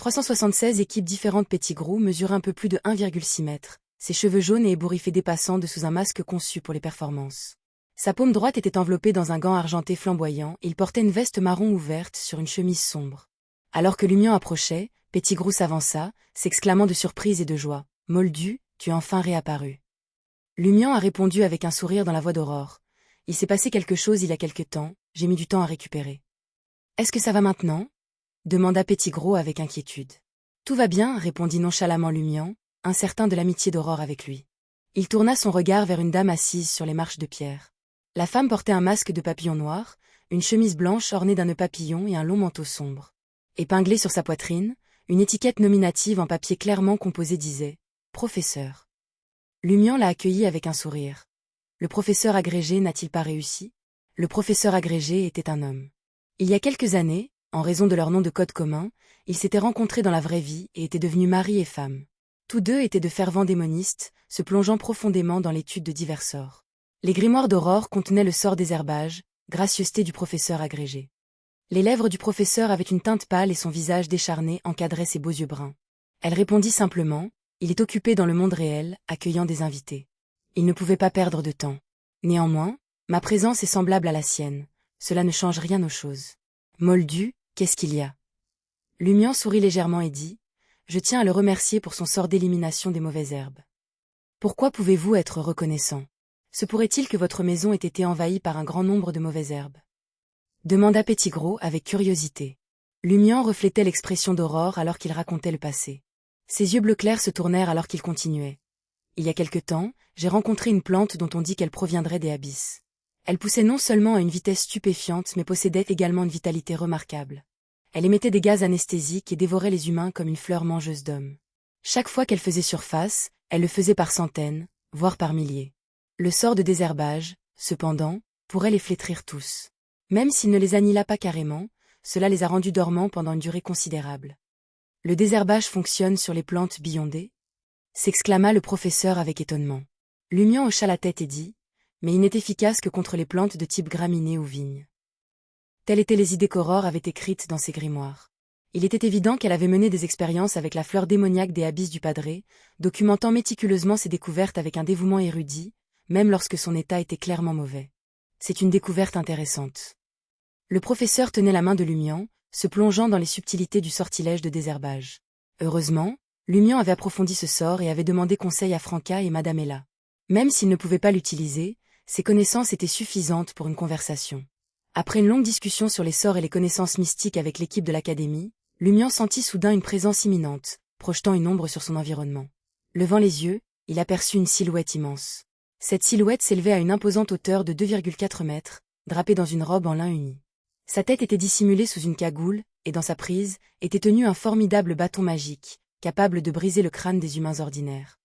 376 équipes différentes. Pettigrew mesurait un peu plus de 1,6 m, ses cheveux jaunes et ébouriffés dépassant de sous un masque conçu pour les performances. Sa paume droite était enveloppée dans un gant argenté flamboyant et il portait une veste marron ouverte sur une chemise sombre. Alors que Lumian approchait, Pettigrew s'avança, s'exclamant de surprise et de joie. « Moldu, tu es enfin réapparu. » Lumian a répondu avec un sourire dans la voix d'Aurore. « Il s'est passé quelque chose il y a quelque temps, j'ai mis du temps à récupérer. »« Est-ce que ça va maintenant ?» demanda Pettigrew avec inquiétude. « Tout va bien, » répondit nonchalamment Lumian, incertain de l'amitié d'Aurore avec lui. Il tourna son regard vers une dame assise sur les marches de pierre. La femme portait un masque de papillon noir, une chemise blanche ornée d'un nœud papillon et un long manteau sombre. Épinglée sur sa poitrine, une étiquette nominative en papier clairement composé disait « Professeur ». Lumian l'a accueilli avec un sourire. Le professeur agrégé n'a-t-il pas réussi? Le professeur agrégé était un homme. Il y a quelques années, en raison de leur nom de code commun, ils s'étaient rencontrés dans la vraie vie et étaient devenus mari et femme. Tous deux étaient de fervents démonistes, se plongeant profondément dans l'étude de divers sorts. Les grimoires d'Aurore contenaient le sort des herbages, gracieuseté du professeur agrégé. Les lèvres du professeur avaient une teinte pâle et son visage décharné encadrait ses beaux yeux bruns. Elle répondit simplement, « Il est occupé dans le monde réel, accueillant des invités. Il ne pouvait pas perdre de temps. Néanmoins, ma présence est semblable à la sienne. Cela ne change rien aux choses. Moldu, qu'est-ce qu'il y a ?» Lumian sourit légèrement et dit, « Je tiens à le remercier pour son sort d'élimination des mauvaises herbes. Pourquoi pouvez-vous être reconnaissant? Se pourrait-il que votre maison ait été envahie par un grand nombre de mauvaises herbes ?» demanda Pettigrew avec curiosité. Lumian reflétait l'expression d'Aurore alors qu'il racontait le passé. Ses yeux bleu clair se tournèrent alors qu'il continuait. « Il y a quelque temps, j'ai rencontré une plante dont on dit qu'elle proviendrait des abysses. Elle poussait non seulement à une vitesse stupéfiante mais possédait également une vitalité remarquable. Elle émettait des gaz anesthésiques et dévorait les humains comme une fleur mangeuse d'hommes. Chaque fois qu'elle faisait surface, elle le faisait par centaines, voire par milliers. Le sort de désherbage, cependant, pourrait les flétrir tous. Même s'il ne les annihila pas carrément, cela les a rendus dormants pendant une durée considérable. Le désherbage fonctionne sur les plantes biondées? S'exclama le professeur avec étonnement. Lumian hocha la tête et dit, mais il n'est efficace que contre les plantes de type graminées ou vignes. Telles étaient les idées qu'Aurore avait écrites dans ses grimoires. Il était évident qu'elle avait mené des expériences avec la fleur démoniaque des abysses du Padré, documentant méticuleusement ses découvertes avec un dévouement érudit, même lorsque son état était clairement mauvais. C'est une découverte intéressante. Le professeur tenait la main de Lumian, se plongeant dans les subtilités du sortilège de désherbage. Heureusement, Lumian avait approfondi ce sort et avait demandé conseil à Franca et Madame Ella. Même s'il ne pouvait pas l'utiliser, ses connaissances étaient suffisantes pour une conversation. Après une longue discussion sur les sorts et les connaissances mystiques avec l'équipe de l'académie, Lumian sentit soudain une présence imminente, projetant une ombre sur son environnement. Levant les yeux, il aperçut une silhouette immense. Cette silhouette s'élevait à une imposante hauteur de 2,4 mètres, drapée dans une robe en lin uni. Sa tête était dissimulée sous une cagoule, et dans sa prise, était tenu un formidable bâton magique, capable de briser le crâne des humains ordinaires.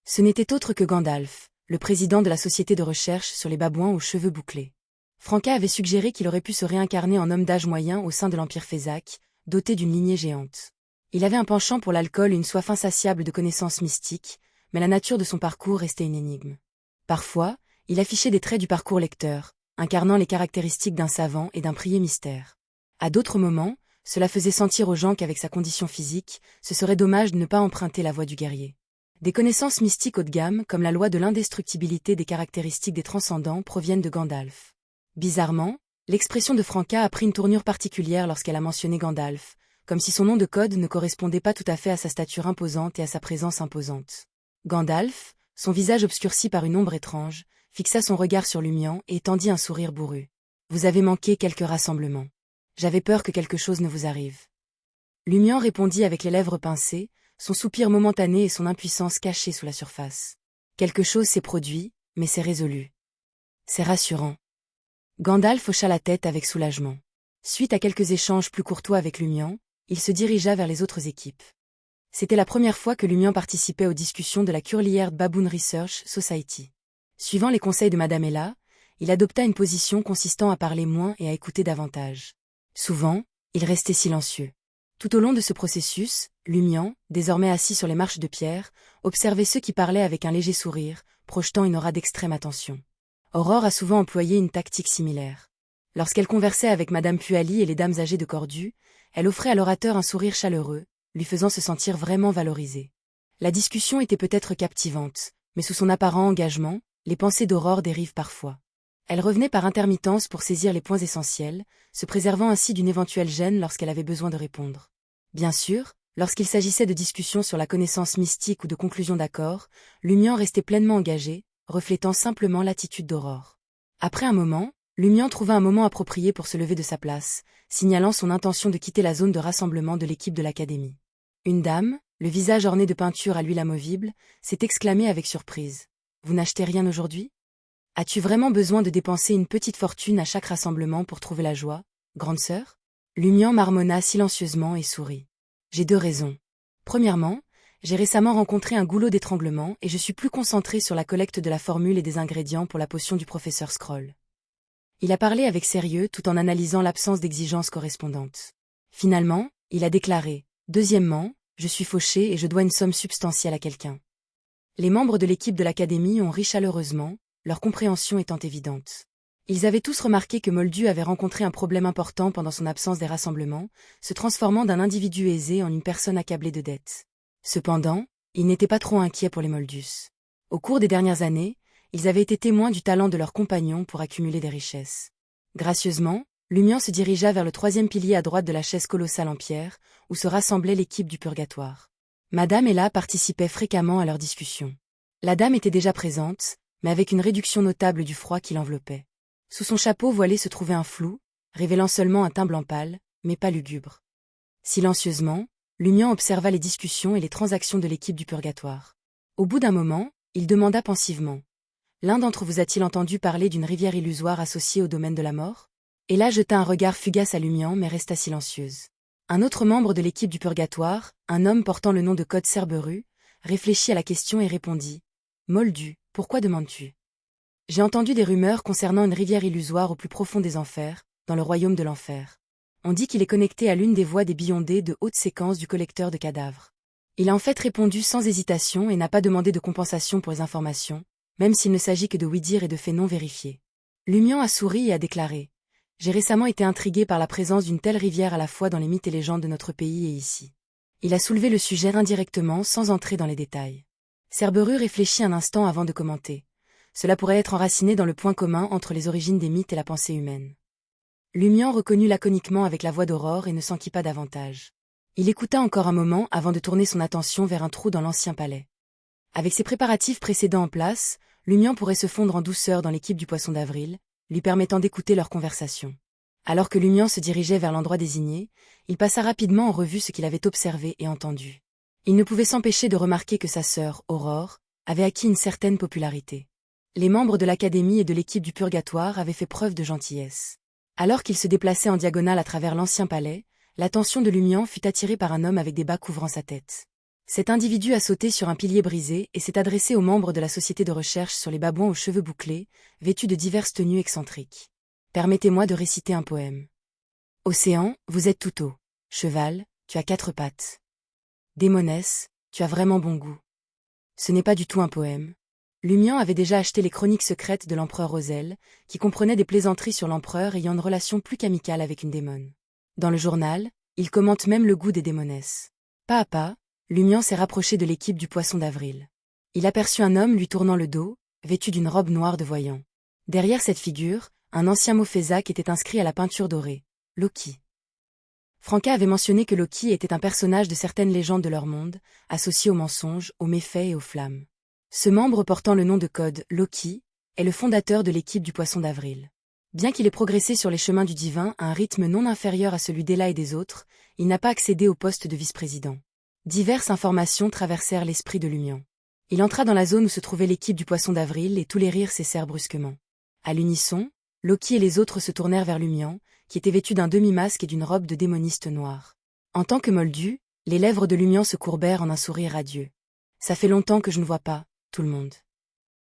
Ce n'était autre que Gandalf, le président de la société de recherche sur les babouins aux cheveux bouclés. Franca avait suggéré qu'il aurait pu se réincarner en homme d'âge moyen au sein de l'Empire Fézac, doté d'une lignée géante. Il avait un penchant pour l'alcool et une soif insatiable de connaissances mystiques, mais la nature de son parcours restait une énigme. Parfois, il affichait des traits du parcours lecteur, incarnant les caractéristiques d'un savant et d'un prié mystère. À d'autres moments, cela faisait sentir aux gens qu'avec sa condition physique, ce serait dommage de ne pas emprunter la voie du guerrier. Des connaissances mystiques haut de gamme, comme la loi de l'indestructibilité des caractéristiques des transcendants, proviennent de Gandalf. Bizarrement, l'expression de Franca a pris une tournure particulière lorsqu'elle a mentionné Gandalf, comme si son nom de code ne correspondait pas tout à fait à sa stature imposante et à sa présence imposante. Gandalf, son visage obscurci par une ombre étrange, fixa son regard sur Lumian et étendit un sourire bourru. « Vous avez manqué quelques rassemblements. J'avais peur que quelque chose ne vous arrive. » Lumian répondit avec les lèvres pincées, son soupir momentané et son impuissance cachée sous la surface. « Quelque chose s'est produit, mais c'est résolu. C'est rassurant. » Gandalf hocha la tête avec soulagement. Suite à quelques échanges plus courtois avec Lumian, il se dirigea vers les autres équipes. C'était la première fois que Lumian participait aux discussions de la Curlier Baboon Research Society. Suivant les conseils de Madame Ella, il adopta une position consistant à parler moins et à écouter davantage. Souvent, il restait silencieux. Tout au long de ce processus, Lumian, désormais assis sur les marches de pierre, observait ceux qui parlaient avec un léger sourire, projetant une aura d'extrême attention. Aurore a souvent employé une tactique similaire. Lorsqu'elle conversait avec Madame Puali et les dames âgées de Cordu, elle offrait à l'orateur un sourire chaleureux, lui faisant se sentir vraiment valorisé. La discussion était peut-être captivante, mais sous son apparent engagement, les pensées d'Aurore dérivent parfois. Elle revenait par intermittence pour saisir les points essentiels, se préservant ainsi d'une éventuelle gêne lorsqu'elle avait besoin de répondre. Bien sûr, lorsqu'il s'agissait de discussions sur la connaissance mystique ou de conclusions d'accord, Lumian restait pleinement engagé, reflétant simplement l'attitude d'Aurore. Après un moment, Lumian trouva un moment approprié pour se lever de sa place, signalant son intention de quitter la zone de rassemblement de l'équipe de l'académie. Une dame, le visage orné de peintures à l'huile amovible, s'est exclamée avec surprise. « Vous n'achetez rien aujourd'hui ? As-tu vraiment besoin de dépenser une petite fortune à chaque rassemblement pour trouver la joie, grande sœur ?» Lumian marmonna silencieusement et sourit. « J'ai 2 raisons. Premièrement, j'ai récemment rencontré un goulot d'étranglement et je suis plus concentré sur la collecte de la formule et des ingrédients pour la potion du professeur Scroll. » Il a parlé avec sérieux tout en analysant l'absence d'exigences correspondantes. Finalement, il a déclaré « Deuxièmement, je suis fauché et je dois une somme substantielle à quelqu'un. » Les membres de l'équipe de l'académie ont ri chaleureusement, leur compréhension étant évidente. Ils avaient tous remarqué que Moldu avait rencontré un problème important pendant son absence des rassemblements, se transformant d'un individu aisé en une personne accablée de dettes. Cependant, ils n'étaient pas trop inquiets pour les Moldus. Au cours des dernières années, ils avaient été témoins du talent de leurs compagnons pour accumuler des richesses. Gracieusement, Lumian se dirigea vers le 3e pilier à droite de la chaise colossale en pierre, où se rassemblait l'équipe du Purgatoire. Madame Ella participait fréquemment à leurs discussions. La dame était déjà présente, mais avec une réduction notable du froid qui l'enveloppait. Sous son chapeau voilé se trouvait un flou, révélant seulement un teint blanc pâle, mais pas lugubre. Silencieusement, Lumian observa les discussions et les transactions de l'équipe du Purgatoire. Au bout d'un moment, il demanda pensivement. « L'un d'entre vous a-t-il entendu parler d'une rivière illusoire associée au domaine de la mort ?» Ella jeta un regard fugace à Lumian mais resta silencieuse. Un autre membre de l'équipe du Purgatoire, un homme portant le nom de Code Cerberus, réfléchit à la question et répondit. « Moldu, pourquoi demandes-tu ? J'ai entendu des rumeurs concernant une rivière illusoire au plus profond des enfers, dans le royaume de l'enfer. On dit qu'il est connecté à l'une des voies des Beyondés de haute séquence du collecteur de cadavres. Il a en fait répondu sans hésitation et n'a pas demandé de compensation pour les informations, même s'il ne s'agit que de oui-dire et de faits non vérifiés. » Lumian a souri et a déclaré. « J'ai récemment été intrigué par la présence d'une telle rivière à la fois dans les mythes et légendes de notre pays et ici. » Il a soulevé le sujet indirectement sans entrer dans les détails. Cerberus réfléchit un instant avant de commenter. Cela pourrait être enraciné dans le point commun entre les origines des mythes et la pensée humaine. Lumian reconnut laconiquement avec la voix d'Aurore et ne s'enquit pas davantage. Il écouta encore un moment avant de tourner son attention vers un trou dans l'ancien palais. Avec ses préparatifs précédents en place, Lumian pourrait se fondre en douceur dans l'équipe du Poisson d'Avril, lui permettant d'écouter leur conversation. Alors que Lumian se dirigeait vers l'endroit désigné, il passa rapidement en revue ce qu'il avait observé et entendu. Il ne pouvait s'empêcher de remarquer que sa sœur, Aurore, avait acquis une certaine popularité. Les membres de l'académie et de l'équipe du Purgatoire avaient fait preuve de gentillesse. Alors qu'il se déplaçait en diagonale à travers l'ancien palais, l'attention de Lumian fut attirée par un homme avec des bas couvrant sa tête. Cet individu a sauté sur un pilier brisé et s'est adressé aux membres de la société de recherche sur les babouins aux cheveux bouclés, vêtus de diverses tenues excentriques. Permettez-moi de réciter un poème. Océan, vous êtes tout eau. Cheval, tu as 4 pattes. Démonesse, tu as vraiment bon goût. Ce n'est pas du tout un poème. Lumian avait déjà acheté les chroniques secrètes de l'empereur Rosel, qui comprenaient des plaisanteries sur l'empereur ayant une relation plus qu'amicale avec une démone. Dans le journal, il commente même le goût des démonesses. Pas à pas, Lumian s'est rapproché de l'équipe du Poisson d'Avril. Il aperçut un homme lui tournant le dos, vêtu d'une robe noire de voyant. Derrière cette figure, un ancien mot Fézac était inscrit à la peinture dorée. Loki. Franca avait mentionné que Loki était un personnage de certaines légendes de leur monde, associé aux mensonges, aux méfaits et aux flammes. Ce membre portant le nom de code, Loki, est le fondateur de l'équipe du Poisson d'Avril. Bien qu'il ait progressé sur les chemins du divin à un rythme non inférieur à celui d'Ella et des autres, il n'a pas accédé au poste de vice-président. Diverses informations traversèrent l'esprit de Lumian. Il entra dans la zone où se trouvait l'équipe du Poisson d'Avril et tous les rires cessèrent brusquement. À l'unisson, Loki et les autres se tournèrent vers Lumian, qui était vêtu d'un demi-masque et d'une robe de démoniste noire. En tant que Moldu, les lèvres de Lumian se courbèrent en un sourire radieux. « Ça fait longtemps que je ne vois pas, tout le monde. »